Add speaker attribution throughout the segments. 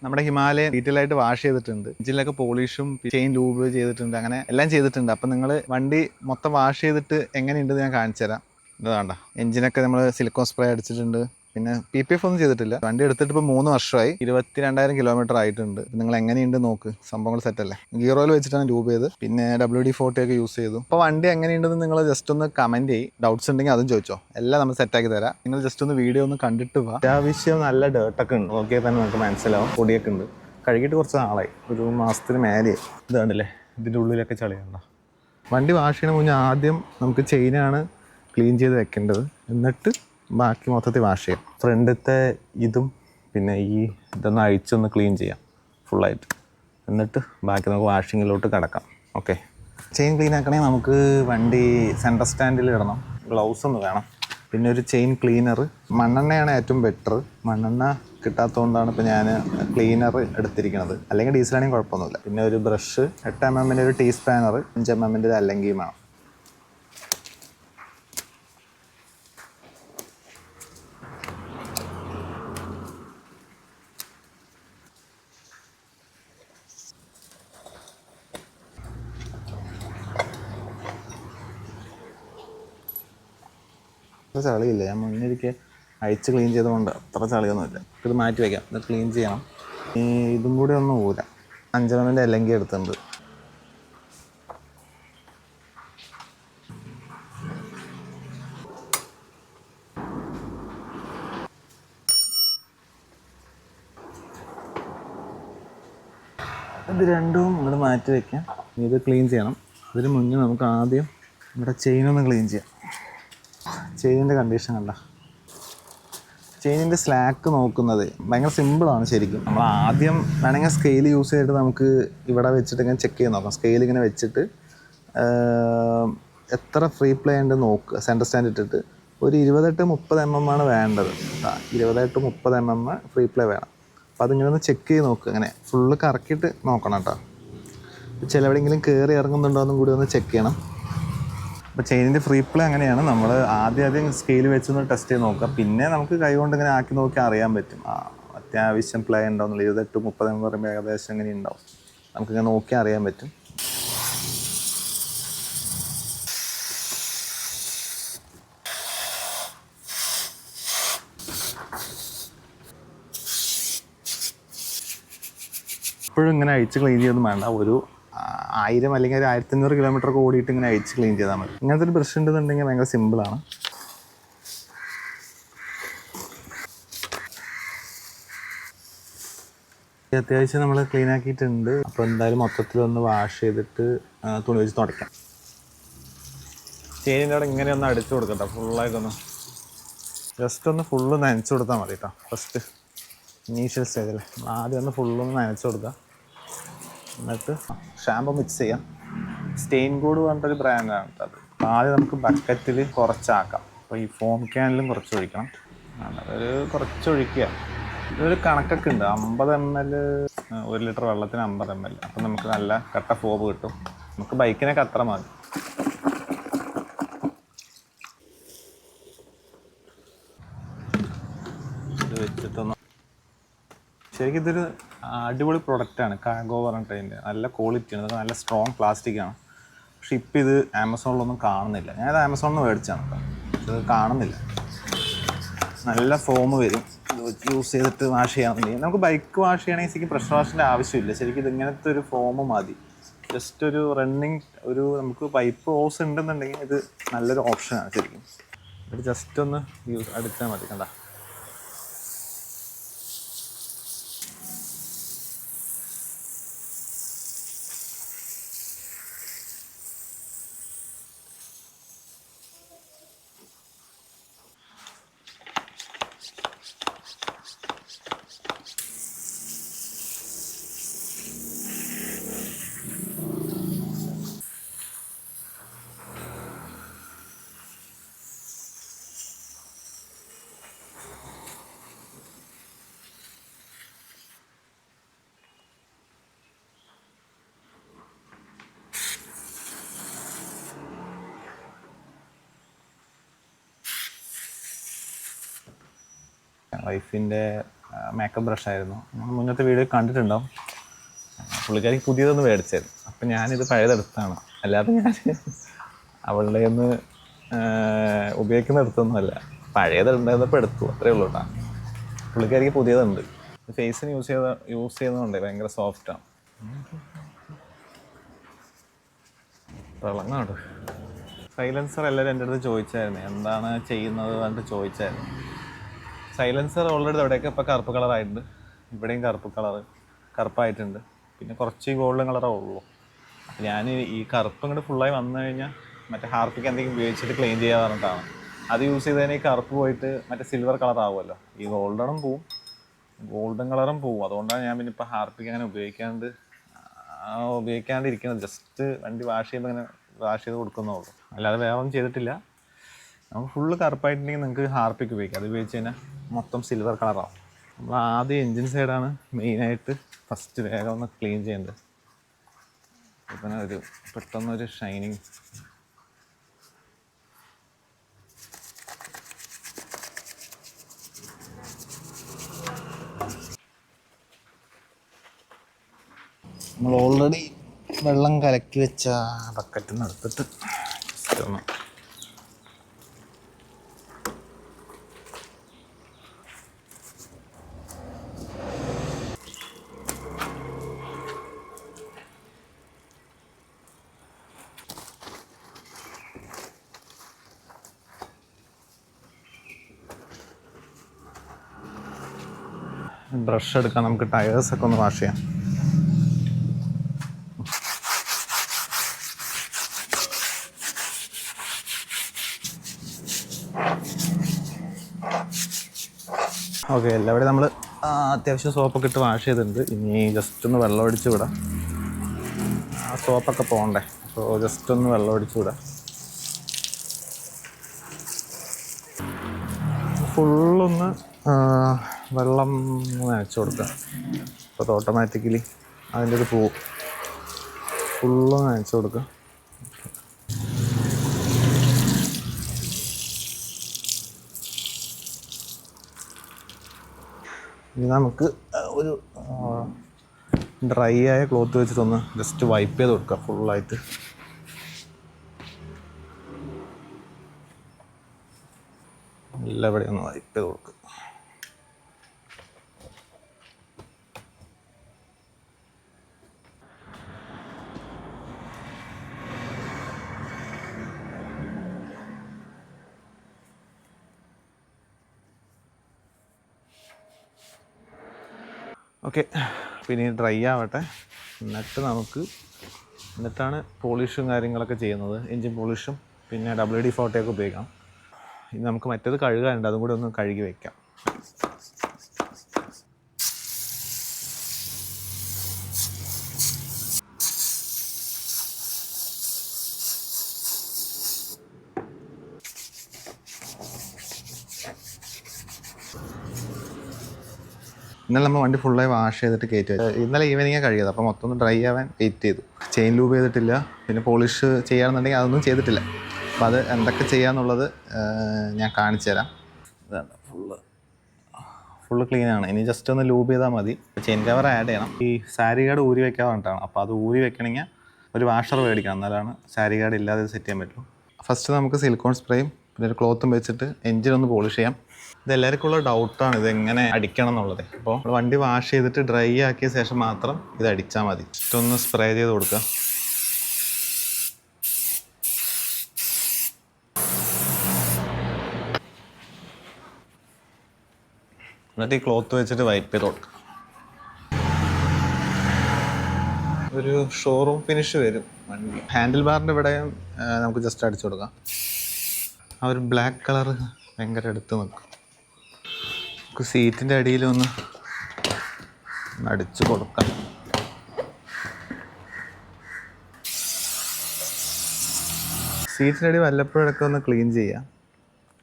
Speaker 1: നമ്മുടെ Himalayan detail ആയിട്ട് wash ചെയ്തിട്ടുണ്ട്. എഞ്ചിനിലൊക്കെ പോളിഷും ചെയിൻ ലൂബ് ചെയ്തിട്ടുണ്ട്, അങ്ങനെ എല്ലാം ചെയ്തിട്ടുണ്ട്. അപ്പം നിങ്ങൾ വണ്ടി മൊത്തം വാഷ് ചെയ്തിട്ട് എങ്ങനെയുണ്ടെന്ന് ഞാൻ കാണിച്ചു തരാം. ഇത് വേണ്ട, എഞ്ചിനൊക്കെ നമ്മൾ സിലിക്കോൺ സ്പ്രേ അടിച്ചിട്ടുണ്ട്. പിന്നെ PPF ഒന്നും ചെയ്തിട്ടില്ല. വണ്ടി എടുത്തിട്ട് ഇപ്പോൾ 3 വർഷമായി, 22,000 കിലോമീറ്റർ ആയിട്ടുണ്ട്. നിങ്ങൾ എങ്ങനെയുണ്ട് നോക്ക്, സംഭവങ്ങൾ സെറ്റല്ലേ. ഗിയർ ഓയിൽ വെച്ചിട്ടാണ് ലൂബ് ചെയ്ത്, പിന്നെ WD-40 ഒക്കെ യൂസ് ചെയ്തു. അപ്പോൾ വണ്ടി എങ്ങനെയുണ്ടെന്ന് നിങ്ങൾ ജസ്റ്റ് ഒന്ന് കമൻറ്റ് ചെയ്യും. ഡൗട്ട്സ് ഉണ്ടെങ്കിൽ അതും ചോദിച്ചോ, എല്ലാം നമ്മൾ സെറ്റാക്കി തരാം. നിങ്ങൾ ജസ്റ്റ് ഒന്ന് വീഡിയോ ഒന്ന് കണ്ടിട്ട് പോവാം. അത്യാവശ്യം നല്ല ഡേർട്ടൊക്കെ ഉണ്ട്, നോക്കിയാൽ തന്നെ നമുക്ക് മനസ്സിലാവും. പൊടിയൊക്കെ ഉണ്ട്. കഴുകിയിട്ട് കുറച്ച് നാളായി, ഒരു മാസത്തിന് മേലെ. ഇത് കണ്ടില്ലേ, ഇതിൻ്റെ ഉള്ളിലൊക്കെ ചളിയുണ്ടോ. വണ്ടി വാഷ് ചെയ്യണ മുന്നേ ആദ്യം നമുക്ക് ചെയിനാണ് ക്ലീൻ ചെയ്ത് വെക്കേണ്ടത്, എന്നിട്ട് ബാക്കി മൊത്തത്തിൽ വാഷ് ചെയ്യാം. ഫ്രണ്ടത്തെ ഇതും പിന്നെ ഇതൊന്ന് അഴിച്ചൊന്ന് ക്ലീൻ ചെയ്യാം ഫുള്ളായിട്ട്, എന്നിട്ട് ബാക്കി നമുക്ക് വാഷിങ്ങിലോട്ട് കിടക്കാം. ഓക്കെ, ചെയിൻ ക്ലീൻ ആക്കണമെങ്കിൽ നമുക്ക് വണ്ടി സെൻറ്റർ സ്റ്റാൻഡിൽ ഇടണം, ഗ്ലൗസ് ഒന്ന് വേണം, പിന്നെ ഒരു ചെയിൻ ക്ലീനർ. മണ്ണെണ്ണയാണ് ഏറ്റവും ബെറ്റർ. മണ്ണെണ്ണ കിട്ടാത്തതുകൊണ്ടാണ് ഇപ്പോൾ ഞാൻ ക്ലീനർ എടുത്തിരിക്കുന്നത്, അല്ലെങ്കിൽ ഡീസലാണെങ്കിൽ കുഴപ്പമൊന്നുമില്ല. പിന്നെ ഒരു ബ്രഷ്, 8 mm ഒരു ടീ സ്പാനർ, 5 mm ഒരു അല്ലങ്കിയും വേണം. അത്ര ചളിയില്ല, ഞാൻ മുന്നിരിക്കെ അഴിച്ച് ക്ലീൻ ചെയ്തുകൊണ്ട് അത്ര ചളിയൊന്നുമില്ല. ഇത് മാറ്റി വയ്ക്കാം, ഇത് ക്ലീൻ ചെയ്യണം. ഇതും കൂടി ഒന്ന് ഊരാം. 5 mm അല്ലെങ്കിൽ എടുത്തിട്ടുണ്ട്. ഇത് രണ്ടും ഇങ്ങോട്ട് മാറ്റി വയ്ക്കാം. ഇത് ക്ലീൻ ചെയ്യണം. അതിന് മുന്നേ നമുക്ക് ആദ്യം നമ്മുടെ ചെയിനൊന്ന് ക്ലീൻ ചെയ്യാം. ചെയിനിൻ്റെ കണ്ടീഷൻ കണ്ട, ചെയിനിൻ്റെ സ്ലാക്ക് നോക്കുന്നത് ഭയങ്കര സിമ്പിളാണ് ശരിക്കും. നമ്മൾ ആദ്യം വേണമെങ്കിൽ സ്കെയിൽ യൂസ് ചെയ്തിട്ട് നമുക്ക് ഇവിടെ വെച്ചിട്ട് ഇങ്ങനെ ചെക്ക് ചെയ്ത് നോക്കാം. സ്കെയിൽ ഇങ്ങനെ വെച്ചിട്ട് എത്ര ഫ്രീ പ്ലേ ഉണ്ട് നോക്കുക. സെൻറ്റർ സ്റ്റാൻഡ് ഇട്ടിട്ട് ഒരു 28-30 mm ആണ് വേണ്ടത്. 28-30 mm ഫ്രീ പ്ലേ വേണം. അപ്പോൾ അതിങ്ങനെ ഒന്ന് ചെക്ക് ചെയ്ത് നോക്കുക. അങ്ങനെ ഫുള്ള് കറക്കിയിട്ട് നോക്കണം കേട്ടോ. ചിലവിടെയെങ്കിലും കയറി ഇറങ്ങുന്നുണ്ടോ എന്നും കൂടി ഒന്ന് ചെക്ക് ചെയ്യണം. അപ്പോൾ ചെയിനിൻ്റെ ഫ്രീ പ്ലേ അങ്ങനെയാണ്. നമ്മൾ ആദ്യം സ്കെയിൽ വെച്ചൊന്ന് ടെസ്റ്റ് ചെയ്ത് നോക്കുക. പിന്നെ നമുക്ക് കൈ കൊണ്ട് ഇങ്ങനെ ആക്കി നോക്കി അറിയാൻ പറ്റും അത്യാവശ്യം പ്ലേ ഉണ്ടോയെന്നില്ല. 28-30 എന്ന് പറയുമ്പോൾ ഏകദേശം എങ്ങനെ ഉണ്ടാവും, നമുക്കിങ്ങനെ നോക്കി അറിയാൻ പറ്റും. ഇപ്പോഴും ഇങ്ങനെ അഴിച്ച് ക്ലീൻ ചെയ്തൊന്നും വേണ്ട. ഒരു 1000 അല്ലെങ്കിൽ ഒരു 1500 കിലോമീറ്റർ ഒക്കെ ഓടിയിട്ട് ഇങ്ങനെ അഴിച്ച് ക്ലീൻ ചെയ്താൽ മതി. ഇങ്ങനത്തെ ഒരു ബ്രഷ് ഉണ്ടെന്നുണ്ടെങ്കിൽ ഭയങ്കര സിമ്പിളാണ്. അത്യാവശ്യം നമ്മൾ ക്ലീൻ ആക്കിയിട്ടുണ്ട്. അപ്പോൾ എന്തായാലും മൊത്തത്തിലൊന്ന് വാഷ് ചെയ്തിട്ട് തുണി വെച്ച് തുടയ്ക്കാം. ചെയിനിൻ്റെ അവിടെ ഇങ്ങനെ ഒന്ന് അടിച്ചു കൊടുക്കട്ടോ, ഫുള്ളായിട്ടൊന്ന് ജസ്റ്റ് ഒന്ന് ഫുള്ള് നനച്ചു കൊടുത്താൽ മതി കേട്ടോ. ഫസ്റ്റ് ഇനീഷ്യൽ സ്റ്റേജല്ലേ, ആദ്യം ഒന്ന് ഫുള്ളൊന്ന് നനച്ചു കൊടുക്കുക. എന്നിട്ട് ഷാമ്പു മിക്സ് ചെയ്യാം. സ്റ്റെയിൻ ഗോഡ് പറഞ്ഞിട്ടൊരു ബ്രാൻഡാണ് അത്. ആദ്യം നമുക്ക് ബക്കറ്റിൽ കുറച്ചാക്കാം. അപ്പോൾ ഈ ഫോം ക്യാനിലും കുറച്ച് ഒഴിക്കണം. അതൊരു കുറച്ചൊഴിക്കുക. ഇതൊരു കണക്കൊക്കെ ഉണ്ട്. 50 ml 1 ലിറ്റർ വെള്ളത്തിന് 50 ml. അപ്പം നമുക്ക് നല്ല കട്ട ഫോം കിട്ടും. നമുക്ക് ബൈക്കിനൊക്കെ അത്ര മതി. ഇത് വെച്ചിട്ടൊന്ന് ശരിക്കും ഇതൊരു അടിപൊളി പ്രൊഡക്റ്റാണ്. കാർഗോ പറഞ്ഞിട്ട് നല്ല ക്വാളിറ്റിയാണ്. ഇതൊക്കെ നല്ല സ്ട്രോങ് പ്ലാസ്റ്റിക്കാണ്. പക്ഷെ ഇപ്പം ഇത് ആമസോണിലൊന്നും കാണുന്നില്ല. ഞാനത് ആമസോണിൽ നിന്ന് മേടിച്ചാണ് കേട്ടോ. പക്ഷെ ഇത് കാണുന്നില്ല. നല്ല ഫോം വരും ഇത് യൂസ് ചെയ്തിട്ട് വാഷ് ചെയ്യാമെന്നുണ്ടെങ്കിൽ. നമുക്ക് ബൈക്ക് വാഷ് ചെയ്യണമെങ്കിൽ ശരിക്കും പ്രഷർ വാഷിൻ്റെ ആവശ്യമില്ല. ശരിക്കും ഇതിങ്ങനത്തെ ഒരു ഫോം മതി. ജസ്റ്റ് ഒരു റണ്ണിങ് നമുക്ക് പൈപ്പ് ഹോസ് ഉണ്ടെന്നുണ്ടെങ്കിൽ ഇത് നല്ലൊരു ഓപ്ഷനാണ് ശരിക്കും. ഇത് ജസ്റ്റ് ഒന്ന് എടുത്താൽ മതി. കണ്ട, വൈഫിൻ്റെ മേക്കപ്പ് ബ്രഷായിരുന്നു. നമ്മൾ മുന്നത്തെ വീഡിയോ കണ്ടിട്ടുണ്ടാവും. പുള്ളിക്കാരിക്ക് പുതിയതൊന്ന് മേടിച്ചായിരുന്നു. അപ്പം ഞാനിത് പഴയതെടുത്താണ്, അല്ലാതെ ഞാൻ അവളുടെ ഒന്ന് ഉപയോഗിക്കുന്ന എടുത്തൊന്നുമല്ല. പഴയതുണ്ടായിരുന്നപ്പോൾ എടുത്തു, അത്രയേ ഉള്ളൂ കേട്ടോ. പുള്ളിക്കാരിക്ക് പുതിയതുണ്ട്. ഫേസിന് യൂസ് ചെയ്യുന്നതുകൊണ്ട് ഭയങ്കര സോഫ്റ്റാണ്. തിളങ്ങാണ്ട് സൈലൻസർ എല്ലാവരും എൻ്റെ അടുത്ത് ചോദിച്ചായിരുന്നു എന്താണ് ചെയ്യുന്നത് പറഞ്ഞിട്ട് ചോദിച്ചായിരുന്നു. സൈലൻസർ ഓൾറെഡി അവിടെയൊക്കെ ഇപ്പോൾ കറുപ്പ് കളറായിട്ടുണ്ട്. ഇവിടെയും കറുപ്പായിട്ടുണ്ട്. പിന്നെ കുറച്ച് ഗോൾഡൻ കളറേ ഉള്ളൂ. ഞാൻ ഈ കറുപ്പ് ഇങ്ങോട്ട് ഫുള്ളായി വന്നു കഴിഞ്ഞാൽ മറ്റേ ഹാർപ്പിക്ക് എന്തെങ്കിലും ഉപയോഗിച്ചിട്ട് ക്ലീൻ ചെയ്യാൻ പറഞ്ഞിട്ടാണ്. അത് യൂസ് ചെയ്തതിന് ഈ കറുപ്പ് പോയിട്ട് മറ്റേ സിൽവർ കളർ ആവുമല്ലോ. ഈ ഗോൾഡൻ കളറും പോവും. അതുകൊണ്ടാണ് ഞാൻ പിന്നെ ഇപ്പോൾ ഹാർപ്പിക്ക് അങ്ങനെ ഉപയോഗിക്കാണ്ടിരിക്കുന്നത്. ജസ്റ്റ് വണ്ടി വാഷ് ചെയ്ത് കൊടുക്കുന്നുള്ളൂ, അല്ലാതെ വേറെ ഒന്നും ചെയ്തിട്ടില്ല. നമുക്ക് ഫുള്ള് കറുപ്പായിട്ടുണ്ടെങ്കിൽ നിങ്ങൾക്ക് ഹാർപ്പിക്ക് ഉപയോഗിക്കാം. അത് ഉപയോഗിച്ച് കഴിഞ്ഞാൽ മൊത്തം സിൽവർ കളറാവും. നമ്മൾ ആദ്യം എൻജിൻ സൈഡാണ് മെയിനായിട്ട് ഫസ്റ്റ് വേഗം ഒന്ന് ക്ലീൻ ചെയ്യേണ്ടത്. ഇപ്പം പെട്ടെന്നൊരു ഷൈനിങ്. നമ്മൾ ഓൾറെഡി വെള്ളം കലക്കി വെച്ച ബക്കറ്റിൽ നിന്ന് എടുത്തിട്ട് ജസ്റ്റ് ഒന്ന് ബ്രഷ് എടുക്കാം. നമുക്ക് ടയേഴ്സൊക്കെ ഒന്ന് വാഷ് ചെയ്യാം. ഓക്കെ, എല്ലാവരും നമ്മൾ അത്യാവശ്യം സോപ്പൊക്കെ ഇട്ട് വാഷ് ചെയ്തിട്ടുണ്ട്. ഇനി ജസ്റ്റ് ഒന്ന് വെള്ളം ഒഴിച്ച് വിടാം. ആ സോപ്പൊക്കെ പോകണ്ടേ, അപ്പോൾ ജസ്റ്റ് ഒന്ന് വെള്ളം ഒഴിച്ച് വിടാം. ഫുള്ളൊന്ന് വെള്ളം നനച്ച് കൊടുക്കുക. അപ്പോൾ അത് ഓട്ടോമാറ്റിക്കലി അതിൻ്റെ ഒരു പോവും. ഫുള്ള് നനച്ച് കൊടുക്കുക. ഇനി നമുക്ക് ഒരു ഡ്രൈ ആയ ക്ലോത്ത് വെച്ചിട്ടൊന്ന് ജസ്റ്റ് വൈപ്പ് ചെയ്ത് കൊടുക്കുക ഫുള്ളായിട്ട്. എല്ലാവിടെയും ഒന്ന് വൈപ്പ് ചെയ്ത് കൊടുക്കുക. ഓക്കെ, പിന്നെ ഡ്രൈ ആവട്ടെ. എന്നിട്ടാണ് പോളിഷും കാര്യങ്ങളൊക്കെ ചെയ്യുന്നത്. എൻജിൻ പോളിഷും പിന്നെ WD-40 ഒക്കെ ഉപയോഗിക്കാം. ഇനി നമുക്ക് മറ്റേത് കഴുകാനുണ്ട്, അതും കൂടി ഒന്ന് കഴുകി വയ്ക്കാം. ഇന്നലെ നമ്മൾ വണ്ടി ഫുള്ളായി വാഷ് ചെയ്തിട്ട് കയറ്റി വെച്ചു. ഇന്നലെ ഈവനിങ്ങാണ് കഴുകിയത്. അപ്പോൾ മൊത്തം ഒന്ന് ഡ്രൈ ആവാൻ വെയിറ്റ് ചെയ്തു. ചെയിൻ ലൂബ് ചെയ്തിട്ടില്ല, പിന്നെ പോളിഷ് ചെയ്യാമെന്നുണ്ടെങ്കിൽ അതൊന്നും ചെയ്തിട്ടില്ല. അപ്പോൾ അത് എന്തൊക്കെ ചെയ്യാമെന്നുള്ളത് ഞാൻ കാണിച്ചു തരാം. ഇതാണ് ഫുള്ള് ക്ലീനാണ്. ഇനി ജസ്റ്റ് ഒന്ന് ലൂബ് ചെയ്താൽ മതി. ചെയിൻ കവർ ആഡ് ചെയ്യണം. ഈ സാരി ഗാർഡ് ഊരി വെക്കാൻ വേണ്ടിയിട്ടാണ്. അപ്പോൾ അത് ഊരി വെക്കണമെങ്കിൽ ഒരു വാഷർ മേടിക്കണം, എന്നാലാണ് സാരി ഗാർഡ് ഇല്ലാതെ സെറ്റ് ചെയ്യാൻ പറ്റുള്ളൂ. ഫസ്റ്റ് നമുക്ക് സിലിക്കോൺ സ്പ്രേയും പിന്നെ ഒരു ക്ലോത്തും വെച്ചിട്ട് എൻജിൻ ഒന്ന് പോളിഷ് ചെയ്യാം. ഇതെല്ലാവർക്കും ഉള്ള ഡൗട്ടാണ് ഇതെങ്ങനെ അടിക്കണം എന്നുള്ളത്. അപ്പോൾ വണ്ടി വാഷ് ചെയ്തിട്ട് ഡ്രൈ ആക്കിയ ശേഷം മാത്രം ഇത് അടിച്ചാൽ മതി. ഇഷ്ടൊന്ന് സ്പ്രേ ചെയ്ത് കൊടുക്കുക. എന്നിട്ട് ഈ ക്ലോത്ത് വെച്ചിട്ട് വൈപ്പ് ചെയ്ത് കൊടുക്കുക. ഒരു ഷോറൂം ഫിനിഷ് വരും വണ്ടി. ഹാൻഡിൽ ബാറിൻ്റെ ഇവിടെ നമുക്ക് ജസ്റ്റ് അടിച്ചു കൊടുക്കാം. ആ ഒരു ബ്ലാക്ക് കളർ ഭയങ്കര എടുത്ത് നിൽക്കും. നമുക്ക് സീറ്റിൻ്റെ അടിയിലൊന്ന് അടിച്ചു കൊടുക്കാം. സീറ്റിൻ്റെ അടി വല്ലപ്പോഴൊക്കെ ഒന്ന് ക്ലീൻ ചെയ്യാം.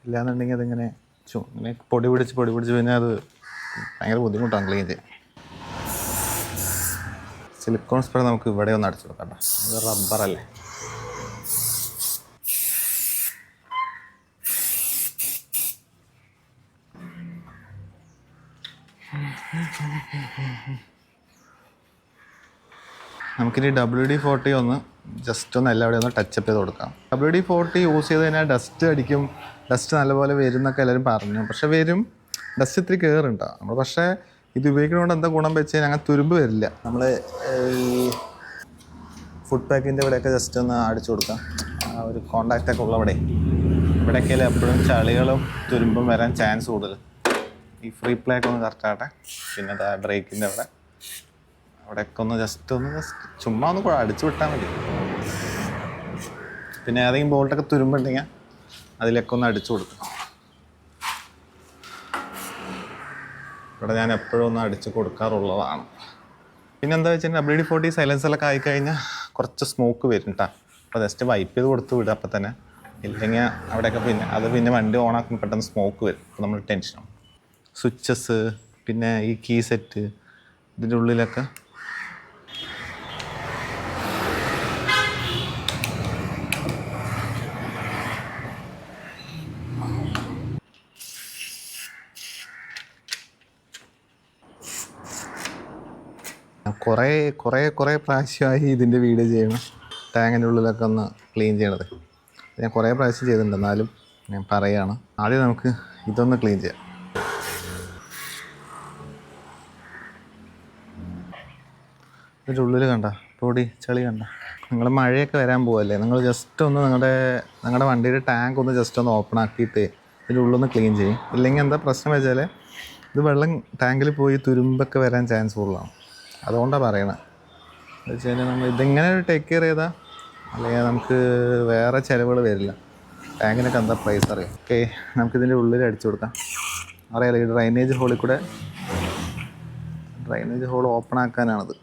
Speaker 1: ഇല്ലാന്നുണ്ടെങ്കിൽ അതിങ്ങനെ ഇങ്ങനെ പൊടി പിടിച്ച് പിന്നെ അത് ഭയങ്കര ബുദ്ധിമുട്ടാണ് ക്ലീൻ ചെയ്യാൻ. സിലിക്കോൺ സ്പ്രേ നമുക്ക് ഇവിടെ ഒന്ന് അടിച്ചു കൊടുക്കാം. ഇത് റബ്ബറല്ലേ. നമുക്കിനി WD-40 ഒന്ന് ജസ്റ്റ് ഒന്ന് എല്ലാവരെയും ഒന്ന് ടച്ചപ്പ് ചെയ്ത് കൊടുക്കാം. WD-40 യൂസ് ചെയ്ത് കഴിഞ്ഞാൽ ഡസ്റ്റ് അടിക്കും, ഡസ്റ്റ് നല്ലപോലെ വരും എന്നൊക്കെ എല്ലാവരും പറഞ്ഞു. പക്ഷേ വരും, ഡസ്റ്റ് ഇത്തിരി കയറുണ്ടോ നമ്മൾ. പക്ഷേ ഇത് ഉപയോഗിക്കുന്നതുകൊണ്ട് എന്താ ഗുണം വെച്ച് കഴിഞ്ഞാൽ അങ്ങനെ തുരുമ്പ് വരില്ല. നമ്മൾ ഈ ഫുഡ് പാക്കിൻ്റെ ഇവിടെയൊക്കെ ജസ്റ്റ് ഒന്ന് അടിച്ചു കൊടുക്കാം. ആ ഒരു കോണ്ടാക്റ്റൊക്കെ ഉള്ളവിടെ ഇവിടെയൊക്കെ എപ്പോഴും ചളികളും തുരുമ്പും വരാൻ ചാൻസ് കൂടുതൽ. ഈ ഫ്രീ പ്ലേക്ക് ഒന്ന് കറക്റ്റാകട്ടെ. പിന്നെ ബ്രേക്കിൻ്റെ അവിടെയൊക്കെ ഒന്ന് ജസ്റ്റ് ചുമ്മാ ഒന്ന് അടിച്ചു വിട്ടാൽ മതി. പിന്നെ ഏതെങ്കിലും ബോൾട്ടൊക്കെ തുരുമ്പുണ്ടെങ്കിൽ അതിലൊക്കെ ഒന്ന് അടിച്ചു കൊടുക്കും. ഇവിടെ ഞാൻ എപ്പോഴും ഒന്ന് അടിച്ച് കൊടുക്കാറുള്ളതാണ്. പിന്നെ എന്താ വെച്ചാൽ WD-40 സൈലൻസറൊക്കെ ആയിക്കഴിഞ്ഞാൽ കുറച്ച് സ്മോക്ക് വരും കേട്ടോ. അപ്പോൾ ജസ്റ്റ് വൈപ്പ് ചെയ്ത് കൊടുത്ത് വിടുക അപ്പം തന്നെ. ഇല്ലെങ്കിൽ അവിടെയൊക്കെ പിന്നെ വണ്ടി ഓണാക്കുമ്പോൾ പെട്ടെന്ന് സ്മോക്ക് വരും. അപ്പോൾ നമ്മൾ ടെൻഷനാവും. സ്വിച്ചസ്, പിന്നെ ഈ കീ സെറ്റ്, ഇതിൻ്റെ ഉള്ളിലൊക്കെ കുറേ പ്രാവശ്യമായി ഇതിൻ്റെ വീഡിയോ ചെയ്യണം. ടാങ്കിൻ്റെ ഉള്ളിലൊക്കെ ഒന്ന് ക്ലീൻ ചെയ്യണത് ഞാൻ കുറേ പ്രാവശ്യം ചെയ്തിട്ടുണ്ട്. എന്നാലും ഞാൻ പറയുകയാണ്. ആദ്യം നമുക്ക് ഇതൊന്ന് ക്ലീൻ ചെയ്യാം. ഇതിൻ്റെ ഉള്ളിൽ കണ്ട പൊടി ചളി കണ്ട. നിങ്ങൾ മഴയൊക്കെ വരാൻ പോവല്ലേ, നിങ്ങൾ ജസ്റ്റ് ഒന്ന് നിങ്ങളുടെ വണ്ടിയുടെ ടാങ്ക് ഒന്ന് ജസ്റ്റ് ഒന്ന് ഓപ്പൺ ആക്കിയിട്ട് ഇതിൻ്റെ ഉള്ളൊന്ന് ക്ലീൻ ചെയ്യും. ഇല്ലെങ്കിൽ എന്താ പ്രശ്നം വെച്ചാൽ ഇത് വെള്ളം ടാങ്കിൽ പോയി തുരുമ്പൊക്കെ വരാൻ ചാൻസ് കൂടുതലാണ്. അതുകൊണ്ടാണ് പറയണത്. എന്ന് വെച്ച് കഴിഞ്ഞാൽ നമ്മൾ ഇതെങ്ങനെ ടേക്ക് കെയർ ചെയ്താൽ അല്ലെങ്കിൽ നമുക്ക് വേറെ ചിലവുകൾ വരില്ല. ടാങ്കിനൊക്കെ എന്താ പ്രൈസ് അറിയാം. ഓക്കെ, നമുക്കിതിൻ്റെ ഉള്ളിൽ അടിച്ചു കൊടുക്കാം. അറിയാലോ, ഈ ഡ്രൈനേജ് ഹോൾ ഓപ്പൺ ആക്കാനാണത്.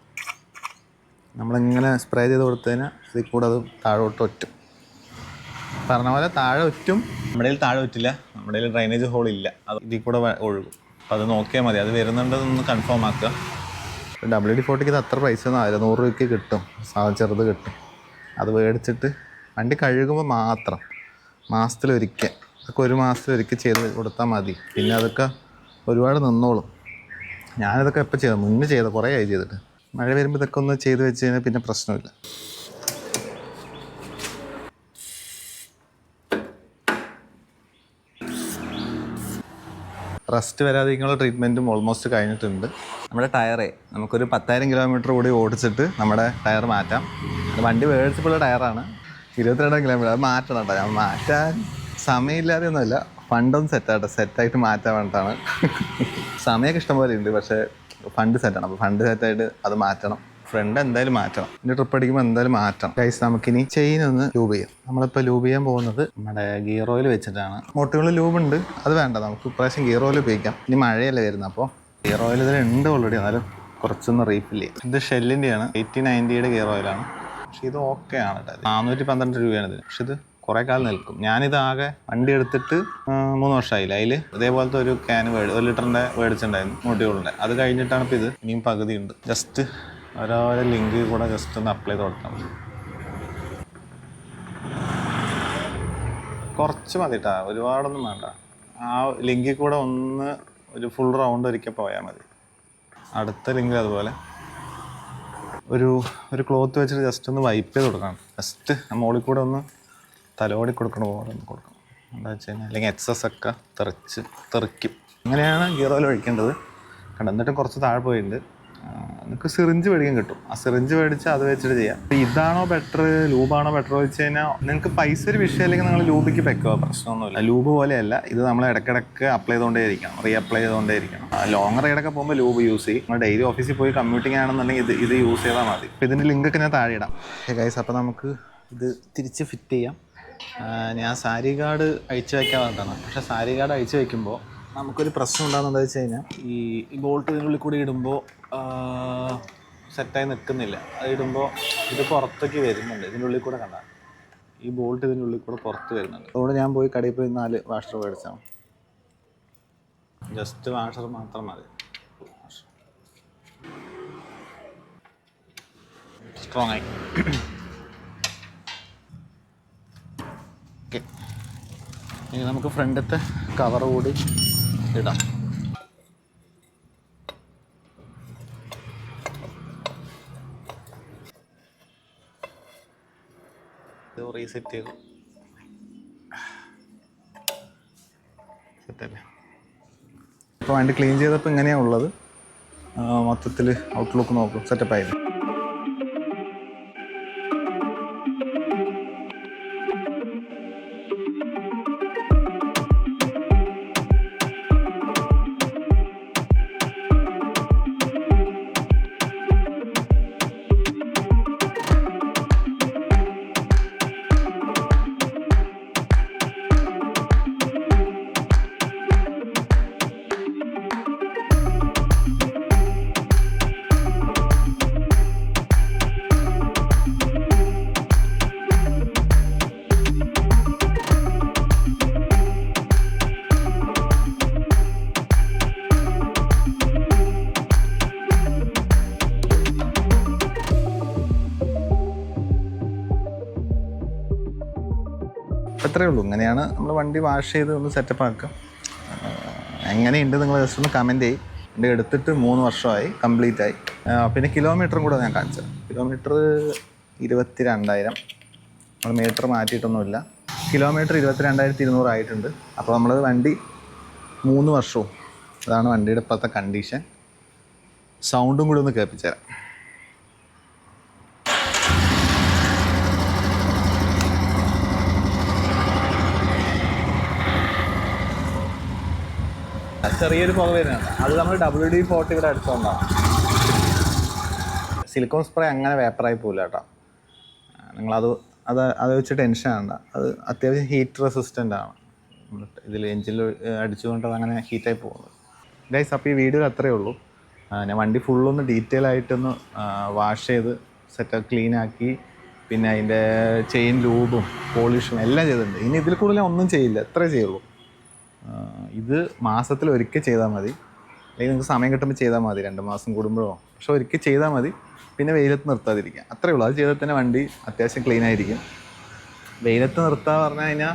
Speaker 1: നമ്മളിങ്ങനെ സ്പ്രേ ചെയ്ത് കൊടുത്തതിന് ഇതിൽ കൂടെ അത് താഴോട്ട് ഒറ്റും. പറഞ്ഞ പോലെ താഴെ ഒറ്റും. നമ്മുടെ കയ്യിൽ താഴെ ഒറ്റില്ല, നമ്മുടെ കയ്യിൽ ഡ്രൈനേജ് ഹോൾ ഇല്ല. അത് ഇതിൽ കൂടെ ഒഴുകും. അപ്പോൾ അത് നോക്കിയാൽ മതി. അത് വരുന്നുണ്ടെന്നൊന്ന് കൺഫേം ആക്കുക. WD-40 ഇത് അത്ര പൈസ ഒന്നും ആയില്ല, 100 രൂപയ്ക്ക് കിട്ടും. സാധനം ചെറുത് കിട്ടും. അത് മേടിച്ചിട്ട് വണ്ടി കഴുകുമ്പോൾ മാത്രം മാസത്തിലൊരിക്കൽ, അതൊക്കെ 1 മാസത്തിലൊരിക്കൽ ചെയ്ത് കൊടുത്താൽ മതി. പിന്നെ അതൊക്കെ ഒരുപാട് നിന്നോളും. ഞാനിതൊക്കെ എപ്പോൾ ചെയ്തു, മുന്നേ ചെയ്ത കുറേ ആയി ചെയ്തിട്ട്. മഴ വരുമ്പോൾ ഇതൊക്കെ ഒന്ന് ചെയ്ത് വെച്ച് കഴിഞ്ഞാൽ പിന്നെ പ്രശ്നമില്ല. റസ്റ്റ് വരാതിരിക്കാനുള്ള ട്രീറ്റ്മെൻറ്റും ഓൾമോസ്റ്റ് കഴിഞ്ഞിട്ടുണ്ട്. നമ്മുടെ ടയറേ നമുക്കൊരു 10,000 കിലോമീറ്റർ കൂടി ഓടിച്ചിട്ട് നമ്മുടെ ടയർ മാറ്റാം. വണ്ടി മേടിച്ചപ്പോഴുള്ള ടയറാണ്, 22 കിലോമീറ്റർ. അത് മാറ്റണം കേട്ടോ. ഞാൻ മാറ്റാൻ സമയമില്ലാതെ ഒന്നുമില്ല, ഫണ്ടൊന്നും സെറ്റായിട്ട് മാറ്റാൻ വേണ്ടിയിട്ടാണ്. സമയമൊക്കെ ഇഷ്ടംപോലെ ഉണ്ട്, പക്ഷേ ഫണ്ട് സെറ്റാണ്. അപ്പോൾ ഫണ്ട് സെറ്റായിട്ട് അത് മാറ്റണം. ഫ്രണ്ട് എന്തായാലും മാറ്റണം. ഇനി ട്രിപ്പ് അടിക്കുമ്പോൾ എന്തായാലും മാറ്റണം. ഗൈസ്, നമുക്കിനി ചെയിൻ ഒന്ന് ലൂബ് ചെയ്യാം. നമ്മളിപ്പോൾ ലൂബ് ചെയ്യാൻ പോകുന്നത് നമ്മുടെ ഗിയർ ഓയിൽ വെച്ചിട്ടാണ്. മോട്ടുകളിൽ ലൂബുണ്ട്, അത് വേണ്ട. നമുക്ക് ഇപ്രാവശ്യം ഗിയർ ഓയിൽ ഉപയോഗിക്കാം. ഇനി മഴയല്ലേ വരുന്നത്, അപ്പോൾ ഗിയർ ഓയിൽ ഇതിലുണ്ട് ഓൾറെഡി. എന്നാലും കുറച്ചൊന്ന് റീഫിൽ ചെയ്യാം. ഇത് ഷെല്ലിൻ്റെയാണ്, 80-90യുടെ ഗിയർ ഓയിലാണ്. പക്ഷേ ഇത് ഓക്കെ ആണ് കേട്ടോ. 412 രൂപയാണ് ഇതിന്. പക്ഷെ ഇത് കുറേ കാലം നിൽക്കും. ഞാനിതാകെ വണ്ടി എടുത്തിട്ട് 3 വർഷമായില്ല. അതിൽ ഇതേപോലത്തെ ഒരു ക്യാൻ 1 ലിറ്ററിൻ്റെ മേടിച്ചിട്ടുണ്ടായിരുന്നു, മോട്ടികളുടെ. അത് കഴിഞ്ഞിട്ടാണ് ഇപ്പോൾ ഇത്. ഇനിയും പകുതി ഉണ്ട്. ജസ്റ്റ് ഓരോരോ ലിങ്ക് കൂടെ ജസ്റ്റ് ഒന്ന് അപ്ലൈ ചെയ്ത് കൊടുത്താൽ മതി. കുറച്ച് മതി കേട്ടോ, ഒരുപാടൊന്നും വേണ്ട. ആ ലിങ്കിൽ കൂടെ ഒരു ഫുൾ റൗണ്ട് ഒരിക്കൽ പോയാൽ മതി. അടുത്ത ലിങ്കിൽ അതുപോലെ ഒരു ക്ലോത്ത് വെച്ചിട്ട് ജസ്റ്റ് ഒന്ന് വൈപ്പ് ചെയ്ത് കൊടുക്കണം. ജസ്റ്റ് ആ മുകളിൽ കൂടെ ഒന്ന് തലോടി കൊടുക്കണ പോലെ ഒന്ന് കൊടുക്കണം. എന്താ വെച്ച് കഴിഞ്ഞാൽ അല്ലെങ്കിൽ എക്സസ് ഒക്കെ തെറിക്കും. അങ്ങനെയാണ് ഗിയർ ഓയിൽ ഒഴിക്കേണ്ടത്. എന്നിട്ടും കുറച്ച് താഴെ പോയിട്ടുണ്ട്. നിങ്ങൾക്ക് സിറിഞ്ച് മേടിക്കാൻ കിട്ടും. ആ സിറിഞ്ച് മേടിച്ച് അത് വെച്ചിട്ട് ചെയ്യാം. അപ്പോൾ ഇതാണോ ബെറ്റർ, ലൂബാണോ ബെറ്റർ വെച്ച് കഴിഞ്ഞാൽ നിങ്ങൾക്ക് പൈസ ഒരു വിഷയമില്ലെങ്കിൽ നിങ്ങൾ ലൂബിക്ക് വെക്കുക, പ്രശ്നമൊന്നുമില്ല. ലൂബ് പോലെയല്ല ഇത്, നമ്മൾ ഇടയ്ക്കിടയ്ക്ക് അപ്ലൈ ചെയ്തുകൊണ്ടേ ഇരിക്കണം, അപ്ലൈ ചെയ്തുകൊണ്ടേ ഇരിക്കണം. ലോങ് റൈഡൊക്കെ പോകുമ്പോൾ ലൂബ് യൂസ് ചെയ്യും. നമ്മൾ ഡെയിലി ഓഫീസിൽ പോയി കമ്മ്യൂട്ടിങ് ആണെന്നുണ്ടെങ്കിൽ ഇത് യൂസ് ചെയ്താൽ മതി. അപ്പോൾ ഇതിൻ്റെ ലിങ്കൊക്കെ ഞാൻ താഴെ ഇടാം. ഗൈസ്, അപ്പോൾ നമുക്ക് ഇത് തിരിച്ച് ഫിറ്റ് ചെയ്യാം. ഞാൻ സാരി ഗാർഡ് അഴിച്ചു വയ്ക്കാൻ പറഞ്ഞിട്ടാണ്. പക്ഷേ സാരി ഗാർഡ് അഴിച്ചു വയ്ക്കുമ്പോൾ നമുക്കൊരു പ്രശ്നം ഉണ്ടാകുന്നത് വെച്ച് കഴിഞ്ഞാൽ ഈ ബോൾട്ട് ഇതിനുള്ളിൽ കൂടി ഇടുമ്പോൾ സെറ്റായി നിൽക്കുന്നില്ല. അത് ഇടുമ്പോൾ ഇത് പുറത്തേക്ക് വരുന്നുണ്ട്. ഇതിൻ്റെ ഉള്ളിൽ കൂടെ കണ്ടാൽ ഈ ബോൾട്ട് ഇതിൻ്റെ ഉള്ളിൽ കൂടെ പുറത്ത് വരുന്നുണ്ട്. അതുകൊണ്ട് ഞാൻ പോയി കടയിൽ പോയി 4 വാഷർ മേടിച്ചാണ്. ജസ്റ്റ് വാഷർ മാത്രം മതി. സ്ട്രോങ് ആയി. ഓക്കെ, ഇനി നമുക്ക് ഫ്രണ്ടത്തെ കവർ കൂടി ഇടാം. ഇത് റീസെറ്റ് ചെയ്തു. സെറ്റല്ലേ? ഇപ്പോൾ വണ്ടി ക്ലീൻ ചെയ്തപ്പോൾ ഇങ്ങനെയാണ് ഉള്ളത്. മൊത്തത്തിൽ ഔട്ട്ലുക്ക് നോക്കും, സെറ്റപ്പായിരുന്നു. അത്രയേ ഉള്ളൂ. ഇങ്ങനെയാണ് നമ്മൾ വണ്ടി വാഷ് ചെയ്ത് ഒന്ന് സെറ്റപ്പ് ആക്കുക. എങ്ങനെയുണ്ട് നിങ്ങൾ ജസ്റ്റ് ഒന്ന് കമൻറ്റ് ചെയ്യും. വണ്ടി എടുത്തിട്ട് 3 വർഷമായി, കംപ്ലീറ്റ് ആയി. പിന്നെ കിലോമീറ്ററും കൂടെ ഞാൻ കാണിച്ചത്. കിലോമീറ്റർ 22,000. നമ്മൾ മീറ്റർ മാറ്റിയിട്ടൊന്നുമില്ല. കിലോമീറ്റർ 22,200 ആയിട്ടുണ്ട്. അപ്പോൾ നമ്മൾ വണ്ടി 3 വർഷവും. അതാണ് വണ്ടിയുടെ ഇപ്പോഴത്തെ കണ്ടീഷൻ. സൗണ്ടും കൂടി ഒന്ന് കേൾപ്പിച്ചു തരാം. ചെറിയൊരു പുക വരുന്നുണ്ട്. അത് നമ്മൾ WD-40 ഇവിടെ എടുത്തുകൊണ്ടാണ്. സിലിക്കോൺ സ്പ്രേ അങ്ങനെ വേപ്പറായി പോകില്ല കേട്ടോ. അത് വെച്ച് ടെൻഷൻ ആവണ്ട. അത് അത്യാവശ്യം ഹീറ്റ് റെസിസ്റ്റൻ്റ് ആണ്. ഇതിൽ എഞ്ചിനിൽ അടിച്ചുകൊണ്ട് അതങ്ങനെ ഹീറ്റായി പോകുന്നത്. ഗൈസ്, അപ്പോൾ ഈ വീഡിയോയിൽ അത്രയേ ഉള്ളൂ. ഞാൻ വണ്ടി ഫുള്ളൊന്ന് ഡീറ്റെയിൽ ആയിട്ടൊന്ന് വാഷ് ചെയ്ത് സെറ്റപ്പ് ക്ലീനാക്കി, പിന്നെ അതിൻ്റെ ചെയിൻ ലൂബും പോളിഷും എല്ലാം ചെയ്തിട്ടുണ്ട്. ഇനി ഇതിൽ കൂടുതൽ ഒന്നും ചെയ്യില്ല, എത്രയേ ചെയ്യുള്ളൂ. ഇത് മാസത്തിൽ ഒരിക്കൽ ചെയ്താൽ മതി, അല്ലെങ്കിൽ നിങ്ങൾക്ക് സമയം കിട്ടുമ്പോൾ ചെയ്താൽ മതി, 2 മാസം കൂടുമ്പോഴോ. പക്ഷെ ഒരിക്കൽ ചെയ്താൽ മതി, പിന്നെ വെയിലത്ത് നിർത്താതിരിക്കുക, അത്രയേ ഉള്ളൂ. അത് ചെയ്താൽ തന്നെ വണ്ടി അത്യാവശ്യം ക്ലീൻ ആയിരിക്കും. വെയിലത്ത് നിർത്തുക പറഞ്ഞു കഴിഞ്ഞാൽ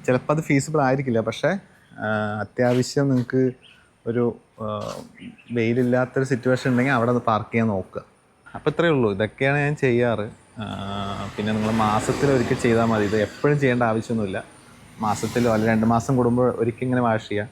Speaker 1: ചിലപ്പോൾ അത് ഫീസിബിൾ ആയിരിക്കില്ല, പക്ഷേ അത്യാവശ്യം നിങ്ങൾക്ക് ഒരു വെയിലില്ലാത്തൊരു സിറ്റുവേഷൻ ഉണ്ടെങ്കിൽ അവിടെ അത് പാർക്ക് ചെയ്യാൻ നോക്കുക. അപ്പോൾ ഇത്രയേ ഉള്ളൂ. ഇതൊക്കെയാണ് ഞാൻ ചെയ്യാറ്. പിന്നെ നിങ്ങൾ മാസത്തിൽ ഒരിക്കൽ ചെയ്താൽ മതി. ഇത് എപ്പോഴും ചെയ്യേണ്ട ആവശ്യമൊന്നുമില്ല. മാസത്തിലോ അല്ലെങ്കിൽ 2 മാസം കൂടുമ്പോൾ ഒരിക്കൽ ഇങ്ങനെ വാഷ് ചെയ്യുക.